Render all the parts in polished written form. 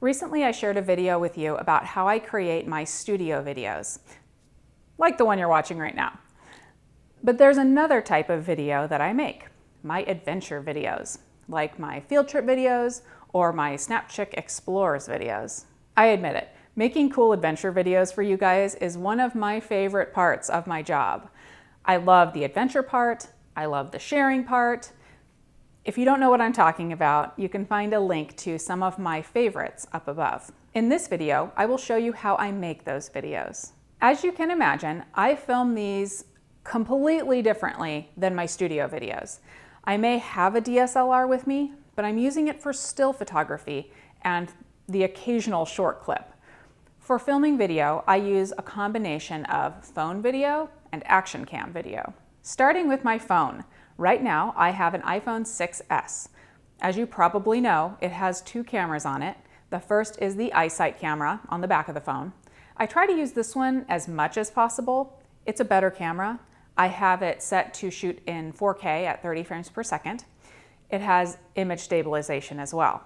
Recently, I shared a video with you about how I create my studio videos, like the one you're watching right now. But there's another type of video that I make, my adventure videos, like my field trip videos or my Snapchick Explorers videos. I admit it, making cool adventure videos for you guys is one of my favorite parts of my job. I love the adventure part, I love the sharing part. If you don't know what I'm talking about, you can find a link to some of my favorites up above. In this video, I will show you how I make those videos. As you can imagine, I film these completely differently than my studio videos. I may have a DSLR with me, but I'm using it for still photography and the occasional short clip. For filming video, I use a combination of phone video and action cam video. Starting with my phone, right now I have an iPhone 6s. As you probably know, it has two cameras on it. The first is the iSight camera on the back of the phone. I try to use this one as much as possible. It's a better camera. I have it set to shoot in 4K at 30 frames per second. It has image stabilization as well.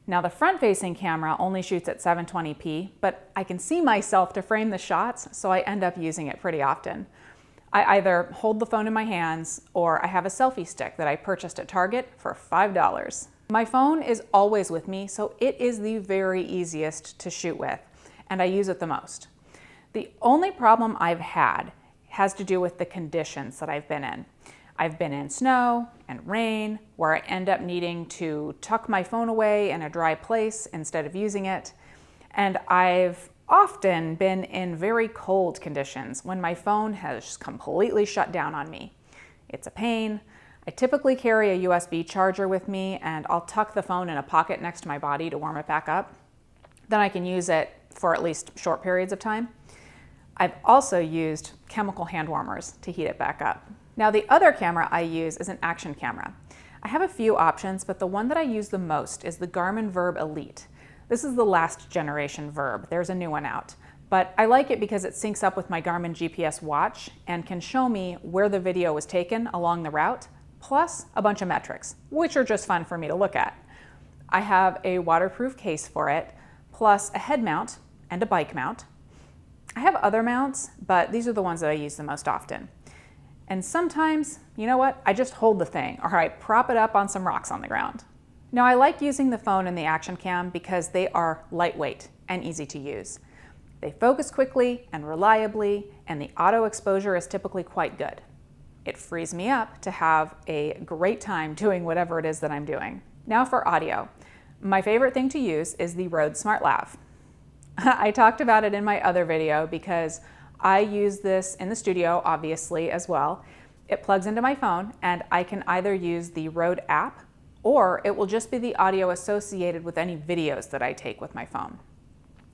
Now the front-facing camera only shoots at 720p, but I can see myself to frame the shots, so I end up using it pretty often. I either hold the phone in my hands or I have a selfie stick that I purchased at Target for $5. My phone is always with me, so it is the very easiest to shoot with, and I use it the most. The only problem I've had has to do with the conditions that I've been in. I've been in snow and rain, where I end up needing to tuck my phone away in a dry place instead of using it. And I've often been in very cold conditions when my phone has completely shut down on me. It's a pain. I typically carry a USB charger with me, and I'll tuck the phone in a pocket next to my body to warm it back up. Then I can use it for at least short periods of time. I've also used chemical hand warmers to heat it back up. Now the other camera I use is an action camera. I have a few options, but the one that I use the most is the Garmin Virb Elite. This is the last generation Virb. There's a new one out. But I like it because it syncs up with my Garmin GPS watch and can show me where the video was taken along the route, plus a bunch of metrics, which are just fun for me to look at. I have a waterproof case for it, plus a head mount and a bike mount. I have other mounts, but these are the ones that I use the most often. And sometimes, you know what, I just hold the thing, or I prop it up on some rocks on the ground. Now I like using the phone and the action cam because they are lightweight and easy to use. They focus quickly and reliably, and the auto exposure is typically quite good. It frees me up to have a great time doing whatever it is that I'm doing. Now for audio. My favorite thing to use is the Rode SmartLav. I talked about it in my other video because I use this in the studio, obviously, as well. It plugs into my phone, and I can either use the Rode app, or it will just be the audio associated with any videos that I take with my phone.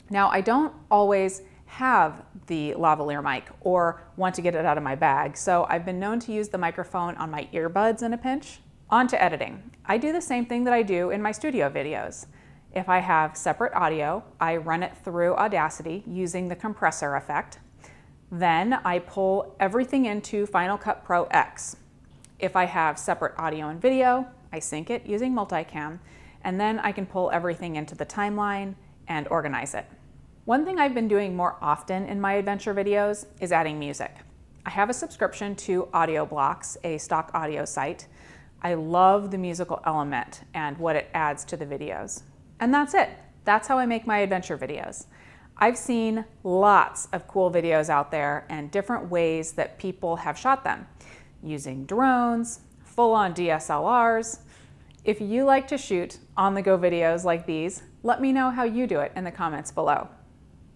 Now, I don't always have the lavalier mic or want to get it out of my bag, so I've been known to use the microphone on my earbuds in a pinch. On to editing. I do the same thing that I do in my studio videos. If I have separate audio, I run it through Audacity using the compressor effect. Then I pull everything into Final Cut Pro X. If I have separate audio and video, I sync it using multicam, and then I can pull everything into the timeline and organize it. One thing I've been doing more often in my adventure videos is adding music. I have a subscription to Audio Blocks, a stock audio site. I love the musical element and what it adds to the videos. And that's it. That's how I make my adventure videos. I've seen lots of cool videos out there and different ways that people have shot them, using drones, full-on DSLRs. If you like to shoot on-the-go videos like these, let me know how you do it in the comments below.